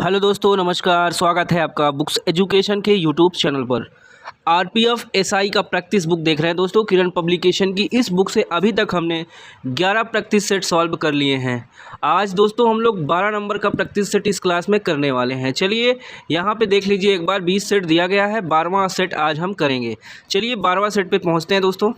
Hello दोस्तों, नमस्कार। स्वागत है आपका बुक्स एजुकेशन के यूट्यूब चैनल पर। आरपीएफ एसआई का प्रैक्टिस बुक देख रहे हैं दोस्तों, किरण पब्लिकेशन की। इस बुक से अभी तक हमने 11 प्रैक्टिस सेट सॉल्व कर लिए हैं। आज दोस्तों हम लोग 12 नंबर का प्रैक्टिस सेट इस क्लास में करने वाले हैं। चलिए यहाँ पे देख लीजिए एक बार, 20 सेट दिया गया है, 12वां सेट आज हम करेंगे। चलिए 12वां सेट पर पहुँचते हैं दोस्तों।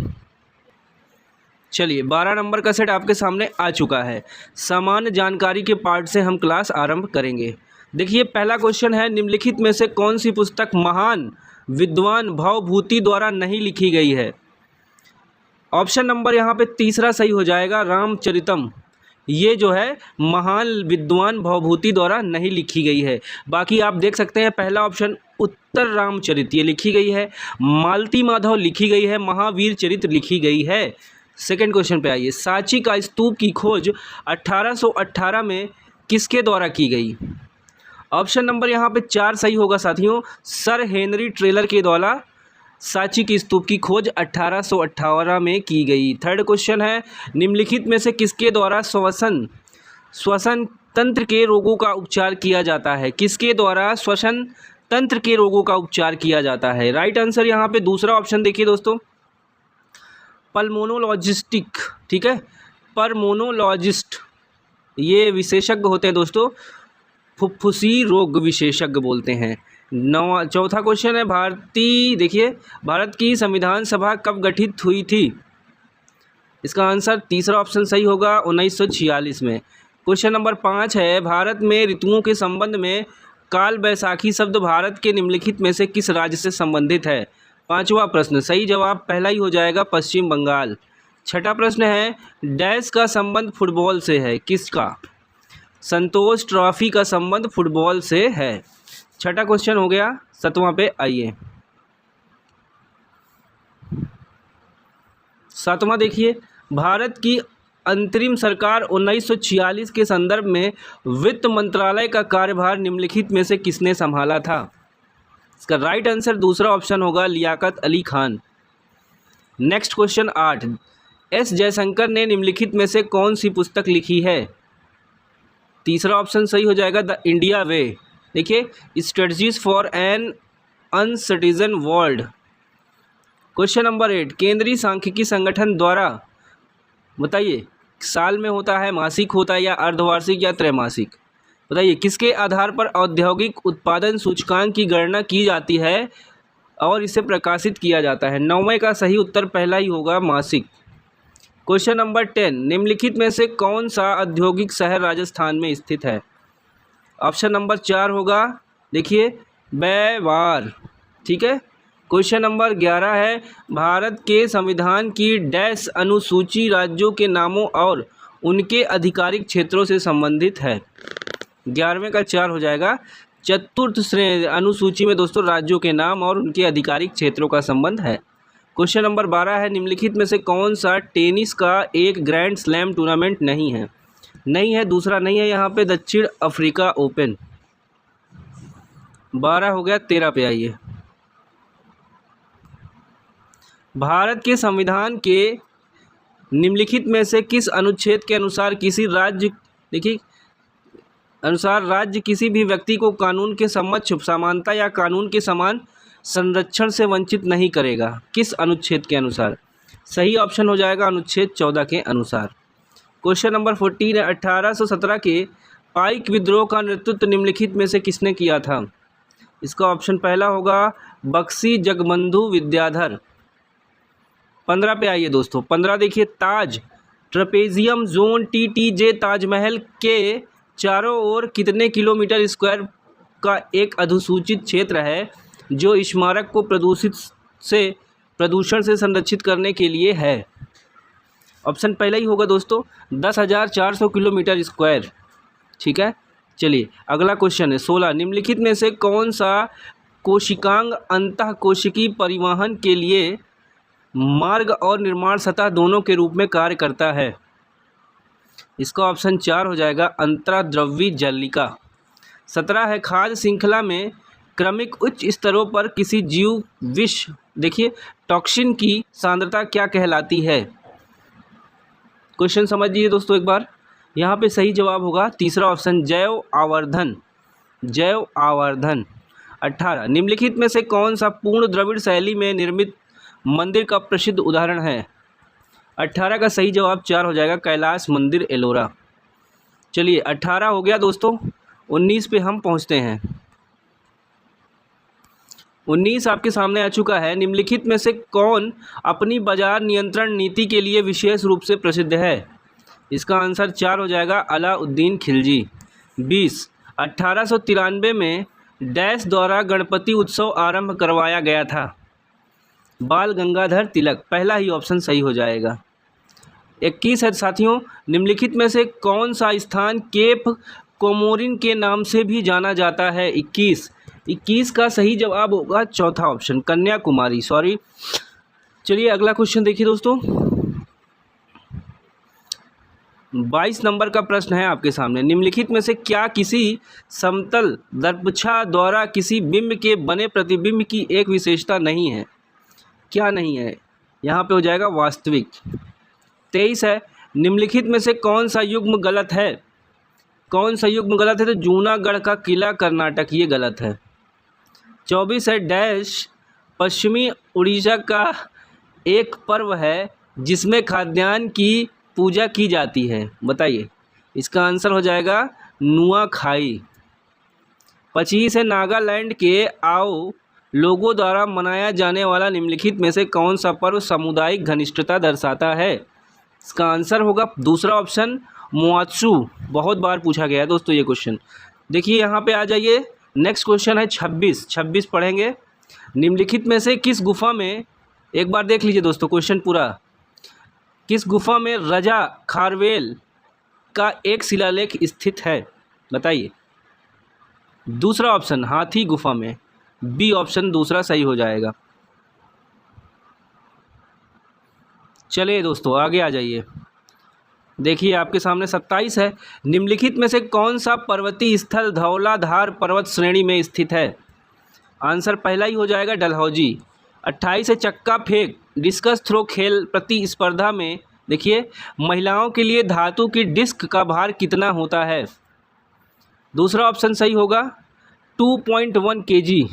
चलिए 12 नंबर का सेट आपके सामने आ चुका है। सामान्य जानकारी के पार्ट से हम क्लास आरंभ करेंगे। देखिए पहला क्वेश्चन है, निम्नलिखित में से कौन सी पुस्तक महान विद्वान भवभूति द्वारा नहीं लिखी गई है। ऑप्शन नंबर यहाँ पे तीसरा सही हो जाएगा, रामचरितम। ये जो है महान विद्वान भवभूति द्वारा नहीं लिखी गई है। बाकी आप देख सकते हैं पहला ऑप्शन उत्तर रामचरित ये लिखी गई है, मालती माधव लिखी गई है, महावीर चरित्र लिखी गई है। सेकंड क्वेश्चन पे आइए, सांची का स्तूप की खोज 1818 में किसके द्वारा की गई। ऑप्शन नंबर यहाँ पे 4 सही होगा साथियों, सर हेनरी ट्रेलर के द्वारा सांची की स्तूप की खोज 1818 में की गई। थर्ड क्वेश्चन है, निम्नलिखित में से किसके द्वारा श्वसन तंत्र के रोगों का उपचार किया जाता है। किसके द्वारा श्वसन तंत्र के रोगों का उपचार किया जाता है। राइट आंसर यहाँ पे दूसरा ऑप्शन देखिए दोस्तों, पल्मोनोलॉजिस्टिक। ठीक है, पल्मोनोलॉजिस्ट ये विशेषज्ञ होते हैं दोस्तों, फुफ्फुसी रोग विशेषज्ञ बोलते हैं। चौथा क्वेश्चन है, भारत की संविधान सभा कब गठित हुई थी। इसका आंसर तीसरा ऑप्शन सही होगा, 1946 में। क्वेश्चन नंबर 5 है, भारत में ऋतुओं के संबंध में काल बैसाखी शब्द भारत के निम्नलिखित में से किस राज्य से संबंधित है। पांचवा प्रश्न, सही जवाब पहला ही हो जाएगा, पश्चिम बंगाल। छठा प्रश्न है, डैश का संबंध फुटबॉल से है। किसका। संतोष ट्रॉफी का संबंध फुटबॉल से है। छठा क्वेश्चन हो गया। सातवां पे आइए, सातवां देखिए, भारत की अंतरिम सरकार 1946 के संदर्भ में वित्त मंत्रालय का कार्यभार निम्नलिखित में से किसने संभाला था। इसका राइट आंसर दूसरा ऑप्शन होगा, Liaquat Ali Khan. Next question 8, S Jaishankar ने निम्नलिखित में से कौन सी पुस्तक लिखी है। तीसरा ऑप्शन सही हो जाएगा, द इंडिया वे। देखिए, strategies for an uncertain world. Question number 8, केंद्रीय सांख्यिकी संगठन द्वारा बताइए, साल में होता है, मासिक होता है, या अर्धवार्षिक या त्रैमासिक। बताइए किसके आधार पर औद्योगिक उत्पादन सूचकांक की गणना की जाती है और इसे प्रकाशित किया जाता है। 9वें का सही उत्तर पहला ही होगा, मासिक। क्वेश्चन नंबर 10, निम्नलिखित में से कौन सा औद्योगिक शहर राजस्थान में स्थित है। ऑप्शन नंबर 4 होगा, देखिए, बैवार। ठीक है। क्वेश्चन नंबर 11 है, भारत के संविधान की डैश अनुसूची राज्यों के नामों और उनके आधिकारिक क्षेत्रों से संबंधित है। 11वें का 4 हो जाएगा, चतुर्थ श्रेणी अनुसूची में दोस्तों राज्यों के नाम और उनके आधिकारिक क्षेत्रों का संबंध है। क्वेश्चन नंबर 12 है, निम्नलिखित में से कौन सा टेनिस का एक ग्रैंड स्लैम टूर्नामेंट नहीं है। नहीं है, दूसरा नहीं है यहाँ पे, दक्षिण अफ्रीका ओपन। 12 हो गया। 13 पे आइए, भारत के संविधान के निम्नलिखित में से किस अनुच्छेद के अनुसार किसी राज्य, देखिए, अनुसार राज्य किसी भी व्यक्ति को कानून के समक्ष समानता या कानून के समान संरक्षण से वंचित नहीं करेगा। किस अनुच्छेद के अनुसार। सही ऑप्शन हो जाएगा, अनुच्छेद 14 के अनुसार। क्वेश्चन नंबर 14 है, 1817 के पाइक विद्रोह का नेतृत्व निम्नलिखित में से किसने किया था। इसका ऑप्शन पहला होगा, बख्शी जगबंधु विद्याधर। 15 पे आइए दोस्तों। 15 देखिए, ताज ट्रेपेजियम जोन TTJ ताजमहल के चारों ओर कितने किलोमीटर स्क्वायर का एक अधिसूचित क्षेत्र है जो स्मारक को प्रदूषण से संरक्षित करने के लिए है। ऑप्शन पहला ही होगा दोस्तों, 10,400 किलोमीटर स्क्वायर। ठीक है। चलिए अगला क्वेश्चन है 16, निम्नलिखित में से कौन सा कोशिकांग अंतःकोशिकीय परिवहन के लिए मार्ग और निर्माण सतह दोनों के रूप में कार्य करता है। इसका ऑप्शन 4 हो जाएगा, अंतर्द्रव्यी जालिका। 17 है, खाद्य श्रृंखला में क्रमिक उच्च स्तरों पर किसी जीव विष, देखिए, टॉक्सिन की सांद्रता क्या कहलाती है। क्वेश्चन समझिए दोस्तों एक बार, यहाँ पे सही जवाब होगा तीसरा ऑप्शन, जैव आवर्धन। जैव आवर्धन। 18 निम्नलिखित में से कौन सा पूर्ण द्रविड़ शैली में निर्मित मंदिर का प्रसिद्ध उदाहरण है? 18 का सही जवाब 4 हो जाएगा, कैलाश मंदिर एलोरा। चलिए 18 हो गया दोस्तों, 19 पे हम पहुंचते हैं। 19 आपके सामने आ चुका है। निम्नलिखित में से कौन अपनी बाजार नियंत्रण नीति के लिए विशेष रूप से प्रसिद्ध है? इसका आंसर 4 हो जाएगा, अलाउद्दीन खिलजी। 20 1893 में डैश द्वारा गणपति उत्सव आरंभ करवाया गया था? बाल गंगाधर तिलक, पहला ही ऑप्शन सही हो जाएगा। 21 है साथियों, निम्नलिखित में से कौन सा स्थान केप कोमोरिन के नाम से भी जाना जाता है? 21 का सही जवाब होगा चौथा ऑप्शन, कन्याकुमारी। सॉरी। चलिए अगला क्वेश्चन देखिए दोस्तों, 22 नंबर का प्रश्न है आपके सामने। निम्नलिखित में से क्या किसी समतल दर्पछा द्वारा किसी बिंब के बने प्रतिबिंब की एक विशेषता नहीं है? क्या नहीं है? यहाँ पे हो जाएगा वास्तविक। 23 है, निम्नलिखित में से कौन सा युग्म गलत है? कौन सा युग्म गलत है? तो जूनागढ़ का किला कर्नाटक, ये गलत है। 24 है, डैश पश्चिमी उड़ीसा का एक पर्व है जिसमें खाद्यान्न की पूजा की जाती है? बताइए। इसका आंसर हो जाएगा नुआखाई। 25 है, नागालैंड के आओ लोगों द्वारा मनाया जाने वाला निम्नलिखित में से कौन सा पर्व सामुदायिक घनिष्ठता दर्शाता है? इसका आंसर होगा दूसरा ऑप्शन, मुआत्सु। बहुत बार पूछा गया है दोस्तों ये क्वेश्चन। देखिए यहाँ पे आ जाइए, नेक्स्ट क्वेश्चन है 26 पढ़ेंगे। निम्नलिखित में से किस गुफा में, एक बार देख लीजिए दोस्तों क्वेश्चन पूरा, किस गुफा में रजा खारवेल का एक शिलालेख स्थित है? बताइए। दूसरा ऑप्शन हाथी गुफा में, बी ऑप्शन दूसरा सही हो जाएगा। चलिए दोस्तों आगे आ जाइए, देखिए आपके सामने 27 है, निम्नलिखित में से कौन सा पर्वतीय स्थल धौलाधार पर्वत श्रेणी में स्थित है? आंसर पहला ही हो जाएगा, डलहौजी। 28 है, चक्का फेंक डिस्कस थ्रो खेल प्रतिस्पर्धा में देखिए महिलाओं के लिए धातु की डिस्क का भार कितना होता है? दूसरा ऑप्शन सही होगा, 2.1 kg।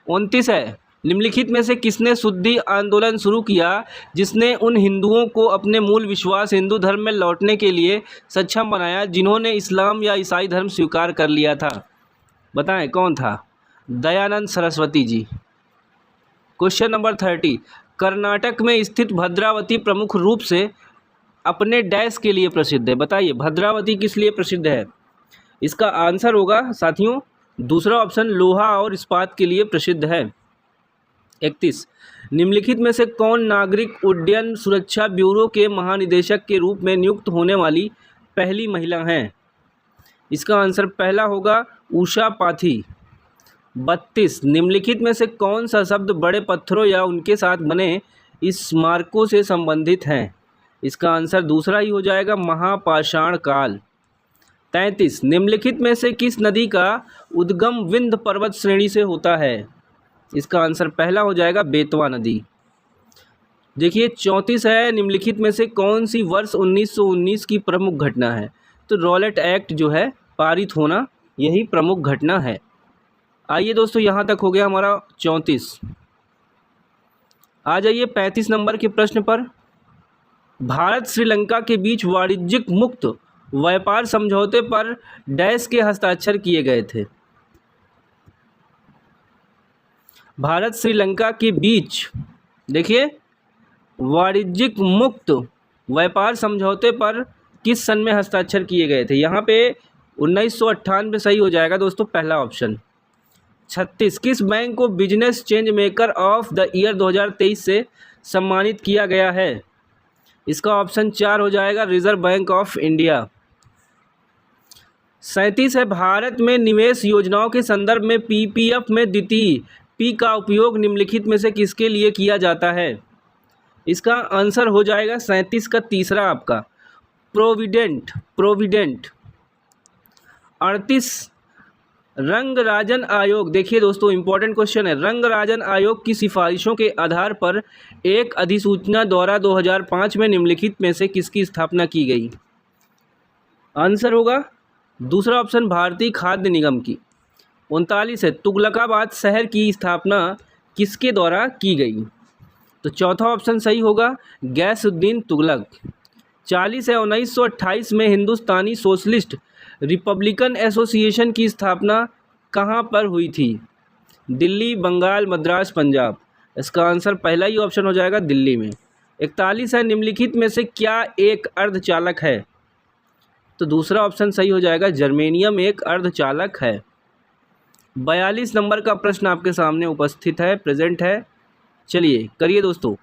29 है, निम्नलिखित में से किसने शुद्धि आंदोलन शुरू किया जिसने उन हिंदुओं को अपने मूल विश्वास हिंदू धर्म में लौटने के लिए सक्षम बनाया जिन्होंने इस्लाम या ईसाई धर्म स्वीकार कर लिया था? बताएं कौन था? दयानंद सरस्वती जी। क्वेश्चन नंबर 30, कर्नाटक में स्थित भद्रावती प्रमुख रूप से अपने डैश के लिए प्रसिद्ध है? बताइए भद्रावती किस लिए प्रसिद्ध है? इसका आंसर होगा साथियों दूसरा ऑप्शन, लोहा और इस्पात के लिए प्रसिद्ध है। 31, निम्नलिखित में से कौन नागरिक उड्डयन सुरक्षा ब्यूरो के महानिदेशक के रूप में नियुक्त होने वाली पहली महिला हैं? इसका आंसर पहला होगा, उषा पाथी। 32, निम्नलिखित में से कौन सा शब्द बड़े पत्थरों या उनके साथ बने स्मारकों से संबंधित हैं? इसका आंसर दूसरा ही हो जाएगा, महापाषाण काल। 33, निम्नलिखित में से किस नदी का उद्गम विंध्य पर्वत श्रेणी से होता है? इसका आंसर पहला हो जाएगा, बेतवा नदी। देखिए 34 है, निम्नलिखित में से कौन सी वर्ष 1919 की प्रमुख घटना है? तो रॉलेट एक्ट जो है पारित होना, यही प्रमुख घटना है। आइए दोस्तों यहाँ तक हो गया हमारा 34। आ जाइए 35 नंबर के प्रश्न पर। भारत श्रीलंका के बीच वाणिज्यिक मुक्त व्यापार समझौते पर डैश के हस्ताक्षर किए गए थे? भारत श्रीलंका के बीच देखिए वाणिज्यिक मुक्त व्यापार समझौते पर किस सन में हस्ताक्षर किए गए थे? यहाँ पे 1998 सही हो जाएगा दोस्तों, पहला ऑप्शन। 36, किस बैंक को business change maker of the year 2023 से सम्मानित किया गया है? इसका ऑप्शन 4 हो जाएगा, रिजर्व बैंक ऑफ इंडिया। 37 है, भारत में निवेश योजनाओं के संदर्भ में पीपीएफ में द्वितीय पी का उपयोग निम्नलिखित में से किसके लिए किया जाता है? इसका आंसर हो जाएगा 37 का तीसरा आपका, प्रोविडेंट। 38, रंगराजन आयोग, देखिए दोस्तों इंपॉर्टेंट क्वेश्चन है, रंगराजन आयोग की सिफारिशों के आधार पर एक अधिसूचना द्वारा 2005 में निम्नलिखित में से किसकी स्थापना की गई? आंसर होगा दूसरा ऑप्शन भारतीय खाद्य निगम की। 39 है तुगलकाबाद शहर की स्थापना किसके द्वारा की गई? तो चौथा ऑप्शन सही होगा, गैसुद्दीन तुगलक। 40 है 1928 में हिंदुस्तानी सोशलिस्ट रिपब्लिकन एसोसिएशन की स्थापना कहाँ पर हुई थी? दिल्ली, बंगाल, मद्रास, पंजाब। इसका आंसर पहला ही ऑप्शन हो जाएगा, दिल्ली में। 41 है निम्नलिखित में से क्या एक अर्धचालक है? तो दूसरा ऑप्शन सही हो जाएगा, जर्मेनियम एक अर्धचालक है। 42 नंबर का प्रश्न आपके सामने उपस्थित है, प्रेजेंट है। चलिए करिए दोस्तों।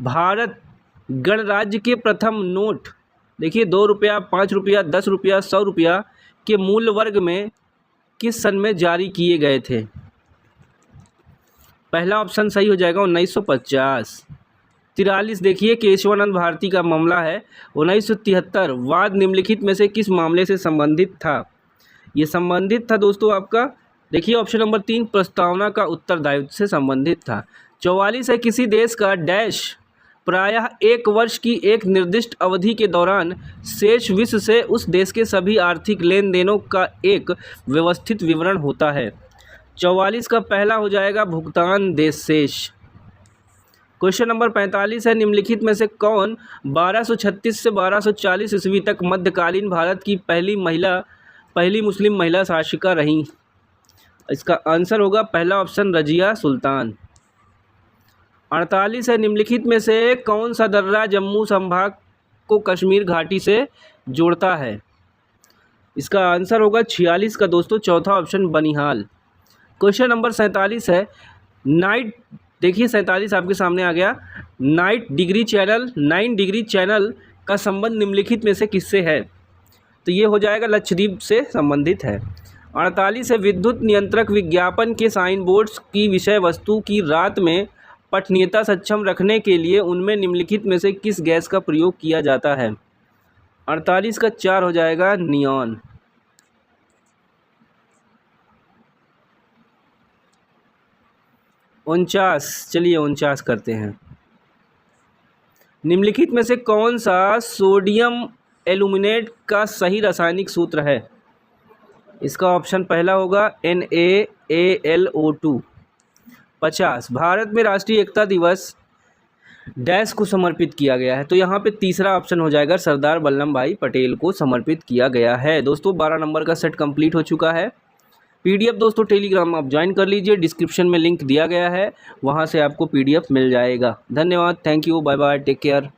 भारत गणराज्य के प्रथम नोट देखिए 2 रुपया, 5 रुपया, 10 रुपया, 100 रुपया के मूल्य वर्ग में किस सन में जारी किए गए थे? पहला ऑप्शन सही हो जाएगा 1950। 43 देखिए केशवानंद भारती का मामला है। 1973 वाद निम्नलिखित में से किस मामले से संबंधित था? ये संबंधित था दोस्तों आपका, देखिए ऑप्शन नंबर 3 प्रस्तावना का उत्तरदायित्व से संबंधित था। 44 है किसी देश का डैश प्रायः 1 वर्ष की एक निर्दिष्ट अवधि के दौरान शेष विश्व से उस देश के सभी आर्थिक लेन देनों का एक व्यवस्थित विवरण होता है। 44 का पहला हो जाएगा भुगतान देश शेष। क्वेश्चन नंबर 45 है निम्नलिखित में से कौन 1236 से 1240 ईस्वी तक मध्यकालीन भारत की पहली मुस्लिम महिला शासिका रहीं? इसका आंसर होगा पहला ऑप्शन रजिया सुल्तान। 48 है निम्नलिखित में से कौन सा दर्रा जम्मू संभाग को कश्मीर घाटी से जोड़ता है? इसका आंसर होगा 46 का दोस्तों चौथा ऑप्शन बनिहाल। क्वेश्चन नंबर 47 है नाइट देखिए 47 आपके सामने आ गया। 9 डिग्री चैनल का संबंध निम्नलिखित में से किससे है? तो ये हो जाएगा लक्षद्वीप से संबंधित है। 48 है विद्युत नियंत्रक विज्ञापन के साइन बोर्ड्स की विषय वस्तु की रात में पठनीयता सक्षम रखने के लिए उनमें निम्नलिखित में से किस गैस का प्रयोग किया जाता है? 48 का 4 हो जाएगा नियॉन। चलिए 49 करते हैं। निम्नलिखित में से कौन सा सोडियम एल्यूमिनेट का सही रासायनिक सूत्र है? इसका ऑप्शन पहला होगा NaAlO2। 50 भारत में राष्ट्रीय एकता दिवस डैश को समर्पित किया गया है? तो यहाँ पे तीसरा ऑप्शन हो जाएगा सरदार वल्लभ भाई पटेल को समर्पित किया गया है। दोस्तों 12 नंबर का सेट कंप्लीट हो चुका है। PDF दोस्तों टेलीग्राम आप ज्वाइन कर लीजिए, डिस्क्रिप्शन में लिंक दिया गया है, वहाँ से आपको PDF मिल जाएगा। धन्यवाद, thank you, bye bye, take care.